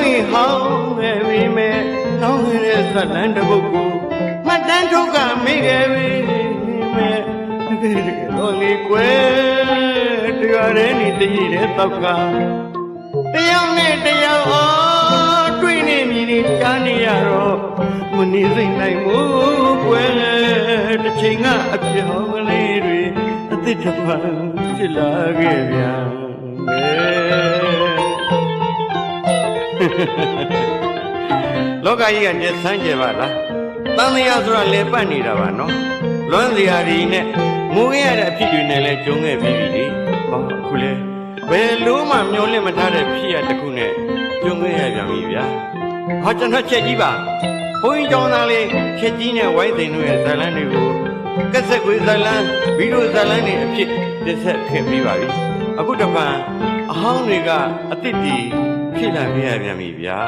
တွေဟောင်းခဲ့ပြီမဲ့တောင်းခဲ့တဲ့ဇလန်တစ်ပုဒ်ကိုမှတ်တမ်းထုတ်ကမိခဲ့ပြီမဲ့တကယ်တော့လေကွယ်တရားရဲနေတည်တဲ့တောက်ကတယောက်နဲ့တယောက်တွေ့နေမြင်နေကြားနေရတော့မနေစိတ်နိုင်ဘူးကွယ်တစ်ချိန်ကအပြောင်းကလေးတွေအသစ်တစ်ပံဖြစ်လာခဲ့ပြန်လောကကြီးကညဆန်းကြပါလားတန်တရားဆိုတာလေပတ်နေတာပါနော်လွမ်းစရာတွေနဲ့ငိုခဲ့ရတဲ့အဖြစ်တွေနဲ့လည်းကြုံခဲ့ပြီးပြီလေဟောအခုလေဘယ်လို့မှမျောလင့်မထားတဲ့ဖြစ်ရတစ်ခုနဲ့ကြုံခဲ့ရပြန်ပြီဗျာဟောကျွန်တော်ချက်ကြီးပါဘုန်းကြီးကျောင်းသားလေးချက်ကြီးနဲ့ဝိုင်းသိန်တို့ရဲ့ဇာလန်းတွေကိုကက်ဆက်ခွေဇာလန်းဗီဒီယိုဇာလန်းတွေအဖြစ်တစ်ဆက်ခင်ပြီးပါပြီအခုတပံအဟောင်းတွေကအစ်စ်တီဖြစ်လာခဲ့ရပြန်ပြီဗျာ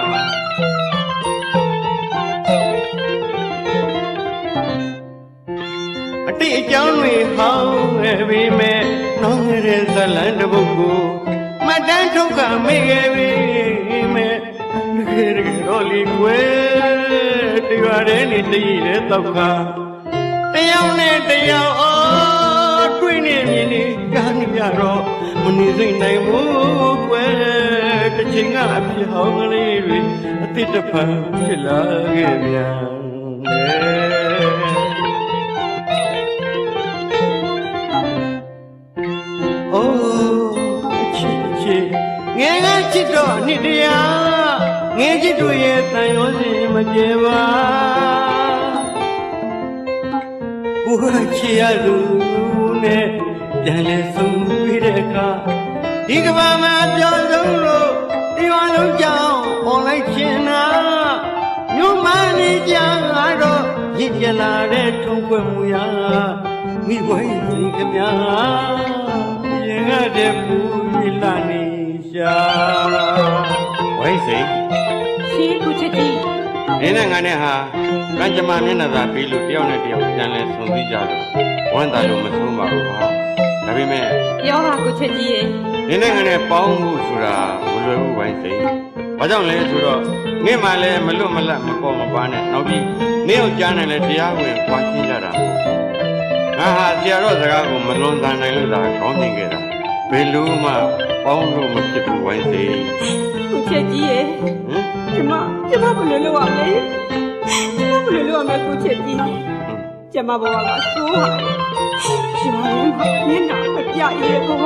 အတိတ်အကြောင်းတွေဟောင်းခဲ့ပြီမဲ့နောင်ခဲ့တဲ့ဇလန်းတစ်ပုဒ်ကိုမှတ်တမ်းထုတ်ကမိခဲ့ပြီမဲ့တကယ်တော့လေကွယ်တရားရဲနေတည်တဲ့တောက်ကတယောက်နဲ့တယောက်တွေ့နေမြင်နေကြားနေကြတော့မနေစိတ်နိုင်ဘူးကွယ်တစ်ချိန်ကအပြောင်းကလေးတွေအသစ်တစ်ဖန်ဖြစ်လာခဲ့ပြန်အိုးချစ်ငယ်ကချစ်တော့နှစ်တရားငယ်ချစ်တို့ရဲ့တန်ရုံးစီမပြေပါကိုယ်ချစ်ရသူနဲ့ပြန်လဲဆုံးပြီးတဲ့အခါဒီကဘာမှာပြောင်းဆုံးလို့ဒီဝါလုံးကြောင်းပေါ်လိုက်ချင်တာမြို့မနေကြတော့ရစ်ကြလာတဲ့ထုံးခွဲမှုရမိဘရဲ့စီကမြာရင်ကတဲ့ပူပြီးလာနေရှာဝိုင်းစိရှင်ကိုချစ်ကြီးနင်းနဲ့ငါနဲ့ဟာကံကြမ္မာမျက်နှာသာပြီးလို့တယောက်နဲ့တယောက်ပြန်လဲဆုံပြီးကြတယ်ဝမ်းသာလို့မဆုံးပါဘူးဟာဒါပေမဲ့ပြောပါကိုချစ်ကြီးရဲ့နင်းနဲ့ငါနဲ့ပေါင်းမှုဆိုတာမလွယ်ဘူးဝိုင်းစိဘာကြောင့်လဲဆိုတော့နင်းမှလည်းမလွတ်မလပ်မပေါ်မပါနဲ့နောက်ပြီးနင်းကိုကြားနေလဲတရားဝင်ပွားရှင်းကြတာငါဟာဆရာတော်စကားကိုမလွန်ဆန်နိုင်လို့သာခေါင်းတင်ခဲ့တာဘယ်လိုမှပေါင်းလို့မဖြစ်ဘူးဝိုင်းစိကိုချစ်ကြီးရဲ့ကျမဘယ်လိုလုပ်ရမလဲဘယ်လိုလုပ်ရမလဲကိုချစ်ကြီးကျမဘဝကဆိုးပါတယ်ကျမလည်းမျက်နှာမပြရဲဘဝ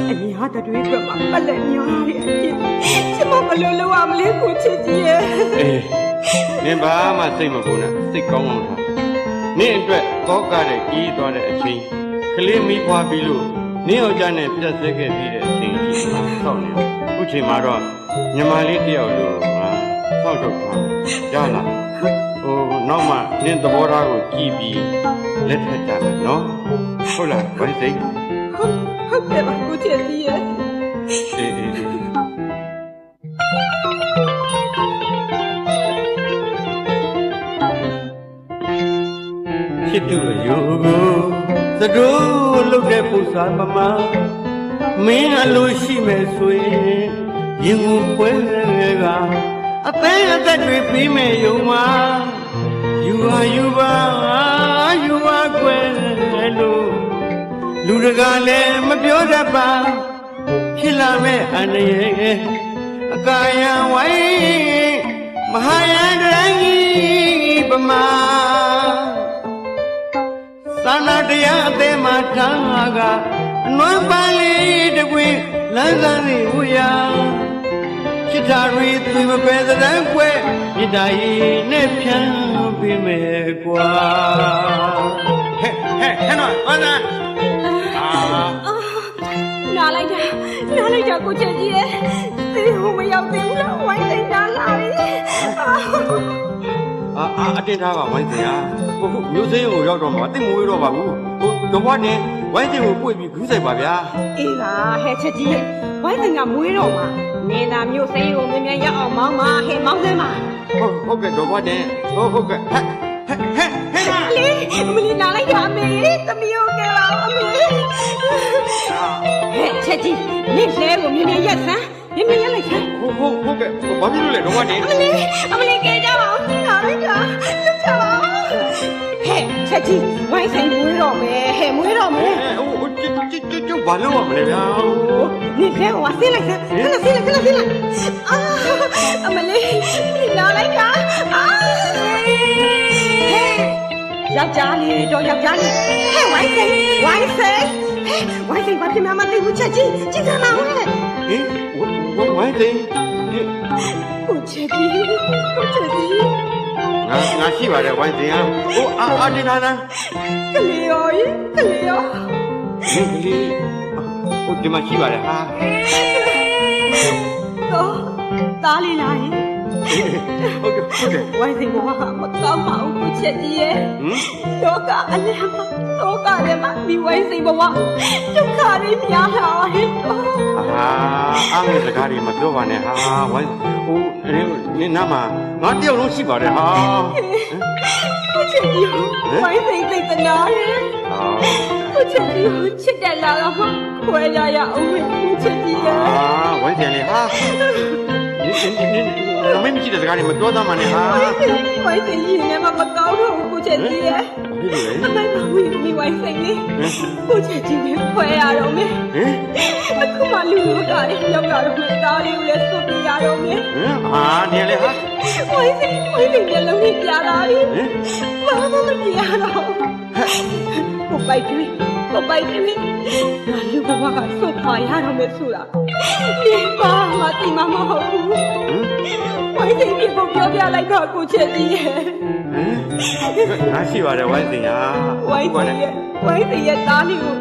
အမြားတွေအတွက်မှပလက်ညားရဲ့အဖြစ်ကျမဘယ်လိုလုပ်ရမလဲကိုချစ်ကြီးရဲ့နင်ဘာမှစိတ်မပူနဲ့စိတ်ကောင်းအောင်ထားနင့်အတွက်ကောကတဲ့ကြီးသွားတဲ့အချိန်ကလေးမိဖွားပြီးလို့နင်းယောက်ျားနဲ့ပြတ်ဆဲခဲ့ပြီးတဲ့အချိန်ကြီးမှဆောက်နေတယ်အခုချိန်မှာတော့ညီမလေးတယောက်လိုငါဆောက်တော့ထားရလားနောက်မှနင်းသဘောထားကိုကြည့်ပြီးလက်ထပ်ကြမယ်နော်ဟုတ်လားဝိုင်းစိတ်ဟုတ်တယ်ပါကိုချစ်ကြီးရဲ့ချစ်သူအယိုကိုသတို့လုတ်တဲ့ပူစာပမာမင်းအလိုရှိမယ်ဆိုရင်ရင်ကိုပွဲကအသေးအသက်တွေပြီးမဲ့ယုံမှာယူပါကွယ်လို့လူတကာလည်းမပြောတတ်ပါဖြစ်လာမဲ့အန္တရာယ်အကာယံဝိုင်းမဟာယံတရံကြီးပမာသာနာတရားအသေးမှထားကအနွမ်းပန်းလေးတကွင်းလမ်းစမ်းလေးဝူရာချစ်တာတွေသူမပဲသတန်းကွဲမြစ်တာရင်နဲ့ဖြန်းပေးမယ်ကွာဟဲ့နော်ဘာသာနားလိုက်တာကိုချစ်ကြီးရဲ့သေဟိုမရောက်သေးဘူးလားဝိုင်းသိမ်းတာလာပြီအတင်းထားပါဝိုင်းစရာမျိုးစိမ်းကိုရောက်တော့မှာတိတ်မဝေးတော့ပါဘူးတော့ဘာနဲ့ဝိုင်းစင်ကိုပွေပြီးခူးဆိုင်ပါဗျာအေးပါဟဲ့ချစ်ကြီးရဲ့ဝိုင်းစင်ကမွေးတော့မှာနင်းသာမျိုးစိမ်းကိုမြင်မြန်ရောက်အောင်မောင်းပါဟဲ့မောင်းစမ်းပါဟုတ်ကဲ့တော့ဘာနဲ့ဟုတ်ကဲ့ဟဲ့လေမလီနားလိုက်တာအမေသမီးကိုကဲလာအမေဟဲ့ချစ်ကြီးနင်းလဲကိုမြင်မြန်ရက်စမ်း မြင်မြင်လိုက်စမ်း ဟုတ်ကဲ့ဘာဖြစ်လို့လဲတော့ကနေ အမလေးကဲကြပါဦးလာလိုက်တာလွတ်ကြပါဟဲ့ချက်ကြီးဝိုင်းဆိုင်မွေးတော့မယ်ဟဲ့မွေးတော့မယ် ကျုပ်ဘာလုပ်ရမလဲဗျာ နေခဲဟိုဆင်းလိုက်စမ်းခဏဆင်းလိုက်အာအမလေးလာလိုက်တာအာယောက်ျားလေးတော့ယောက်ျားလေးဟဲ့ဝိုင်းဆိုင်ဟဲ့ဝိုင်းဆိုင်ဘာဖြစ်မှမသိဘူးချက်ကြီးကြည့်စမ်းပါဦးဟဲ့ ဟင်ဝိုင်းသိ ကိုချက်ကြီးငါရှိပါတယ်ဝိုင်းသိဟာအာဒီနာနာ ကလေးရော ဒီဒီမှာရှိပါတယ်ဟာ တော့သားလေးလာရင် ဟုတ်ကဲ့ ဝိုင်းစိန်ဘဝကမကောင်းပါဘူးကိုချက်ကြီးရဲ့ယောဂအလံမှာသောကထဲမှာဒီဝိုင်းစိန်ဘဝဒုက္ခတွေများလာတယ်တော့ အားငယ်စကားတွေမပြောပါနဲ့ဟာဝိုင်းနင်းနာမှာငါတယောက်လုံးရှိပါတယ်ဟာ ကိုချက်ကြီးဝိုင်းစိန်သိတနာရဲ့ကိုချက်ကြီးချစ်တယ်လာတော့ခွဲရအောင်ကိုချက်ကြီးရဲ့ ဝိုင်းတယ်လေဟာမင်းမရှိတဲ့စကားတွေမပြောသားမှနဲ့ဟာ ဝိုင်းစိန်ရင်ထဲမှာမကောင်းတော့ဘူးကိုချက်ကြီးရဲ့အမိုက်မဝီမိဝိုင်းစိန်လေးကိုချက်ကြီးနဲ့ခွဲရတော့မယ်အခုမှလူလူတားရောက်လာတော့မယ်တားလေးကိုလည်းစွတ်ပြရတော့မယ် ဟာနေလေဟာ ဝိုင်းစိန်မျက်လုံးနဲ့ပြလာပြီဘာမှမပြရတော့ကိုပိုက်တွေငါလူဘဝကစွတ်ခွာရတော့မယ်ဆိုတာဒီပါမတိမမဟုတ်ဘူးဝိုင်းစိန်ပြေဖို့ပြောပြလိုက်တော့ကိုချက်ကြီးရဲ့ ငါရှိပါတယ်ဝိုင်းစင်ဟာ ဝိုင်းစိန်ရဲ့သားလေးကို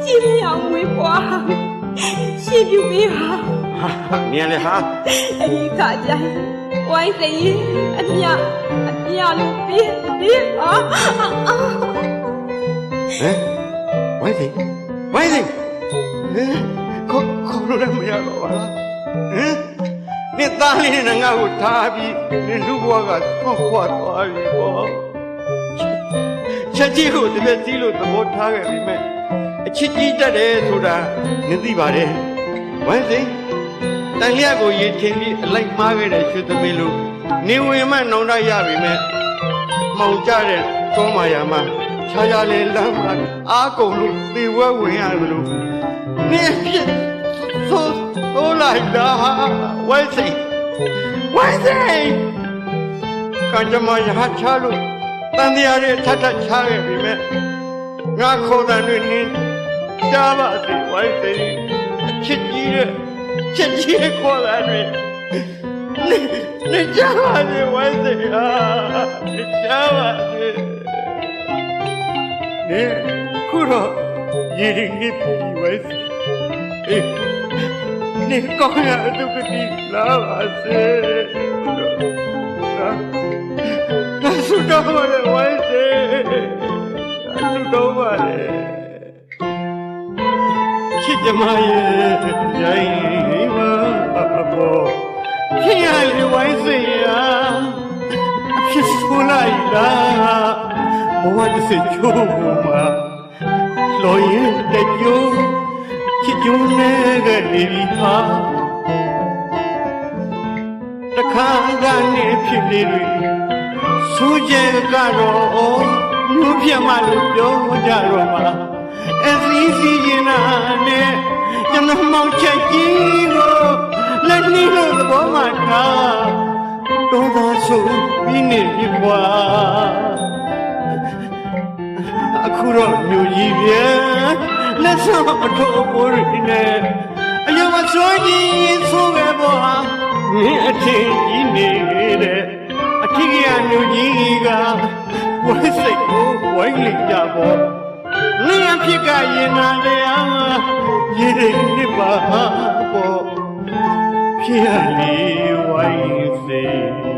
ကြည့်မြအောင်ဝေးပွားရှင်းပြပေးပါ နေလေဟာ အဒီခါကျရင်ဝိုင်းစိန်ရဲ့အမြလို့ပြီးပါ ဟမ်ဝိုင်းစင်ခေါ်လို့လည်းမရတော့ပါလားဟမ်နေသားလေးနဲ့ငါ့ကိုထားပြီးနေလူဘဝကဆောက်ခွာသွားပြီပေါ့ချက်ကြီးကိုတပြည့်စည်းလို့သဘောထားခဲ့ပြီမဲ့အချစ်ကြီးတတ်တယ်ဆိုတာနင်သိပါတယ်ဝိုင်းစင်တန်လျက်ကိုရေထင်ပြီးအလိုက်မှားခဲ့တဲ့ရွှေသမီးလို့နေဝင်မှနောင်တရပြီမဲ့မှောင်ကြတဲ့တောမာယာမှာခြားခြားလေးလမ်းမှာအားကုန်လို့သေဝဲဝင်ရတယ်လို့နင်းဖြစ်သိုးလိုက်တာဝိုင်းစိန်ကံကြမ္မာရဟချလို့တန်တရားတွေထပ်ချခဲ့ပြီမဲ့ငါခေါ်တဲ့နင်းကြားပါစေဝိုင်းစိန်ချစ်ကြီးရဲ့ခေါ်တာတွေနေကြားပါစေဝိုင်းစိန်နေကြားပါစေနေခုတော့ရည်ရည်နဲ့ပြီးဝိုင်းစိန်နေကောင်းရသူကတိလာပါစေငါဆုတောင်းပါလေဝိုင်းစေဆုတောင်းပါလေချစ်ကြမရဲ့ရိုင်းပါဘောခင်ရလေဝိုင်းစေရာအဖြစ်ဆိုးလိုက်လားဘဝတစ်စိတ်ချိုးမှာလောရင်တကြိုးချစ်ကြုံနေခဲ့ပြီဟာတခါကနေဖြစ်လေတွေဆိုကြကတော့မြို့ပြမလို့ပြောကြတော့မှာအစီစီရင်နာနဲ့ကျွန်တော်မောင်ချက်ကြီးကိုလက်နှီးလို့သဘောမှထားတော့သာဆိုပြီးနေပြီကွာအခုတော့မြို့ကြီးပြန်လက်ဆောင်အထုပ်အပိုးတွေနဲ့အယုံအစွမ်းကြီးဆိုးခဲ့ပေါ်ဟာမင်းအထင်ကြီးနေတဲ့အထီးကမြို့ကြီးကဝိုင်းစိတ်ကိုဝိုင်းလိကြပေါ်နင်းအဖြစ်ကရင်နာတရားရေတွေနှစ်ပါပေါ်ဖြစ်ရလေဝိုင်းစိတ်